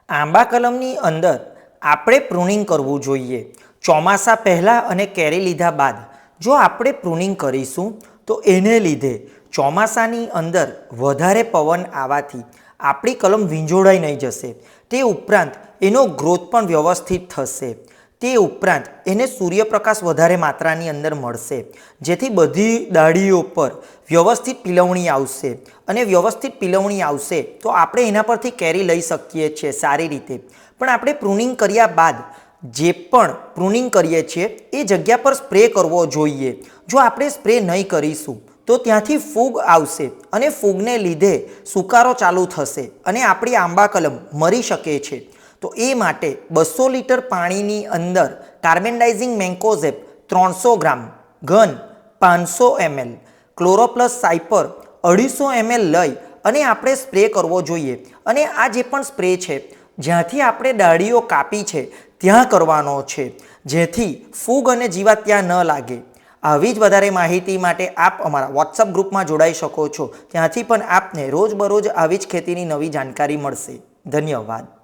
આંબા કલમની અંદર આપણે પ્રુનિંગ કરવું જોઈએ. ચોમાસા પહેલાં અને કેરી લીધા બાદ જો આપણે પ્રુનિંગ કરીશું તો એને લીધે ચોમાસાની અંદર વધારે પવન આવવાથી આપણી કલમ વીંજોળાઈ નહીં જશે. તે ઉપરાંત એનો ગ્રોથ પણ વ્યવસ્થિત થશે. તે ઉપરાંત એને સૂર્યપ્રકાશ વધારે માત્રાની અંદર મળશે, જેથી બધી ડાળીઓ પર વ્યવસ્થિત પીલવણી આવશે. અને વ્યવસ્થિત પીલવણી આવશે તો આપણે એના પરથી કેરી લઈ શકીએ છીએ સારી રીતે. પણ આપણે પ્રુનિંગ કર્યા બાદ જે પણ પ્રુનિંગ કરીએ છીએ એ જગ્યા પર સ્પ્રે કરવો જોઈએ. જો આપણે સ્પ્રે નહીં કરીશું તો ત્યાંથી ફૂગ આવશે અને ફૂગને લીધે સુકારો ચાલુ થશે અને આપણી આંબા કલમ મરી શકે છે. તો એ માટે 200 લીટર પાણીની અંદર કાર્બેન્ડાઇઝિંગ મેન્કોઝેબ 300 ગ્રામ, ઘન 500 ml, ક્લોરોપ્લસ સાયપર 250 ml લઈ અને આપણે સ્પ્રે કરવો જોઈએ. અને આ જે પણ સ્પ્રે છે જ્યાંથી આપણે ડાળીઓ કાપી છે ત્યાં કરવાનો છે, જેથી ફૂગ અને જીવાત ત્યાં ન લાગે. આવી જ વધારે માહિતી માટે આપ અમારા વોટ્સઅપ ગ્રુપમાં જોડાઈ શકો છો. ત્યાંથી પણ આપને રોજબરોજ આવી જ ખેતીની નવી જાણકારી મળશે. ધન્યવાદ.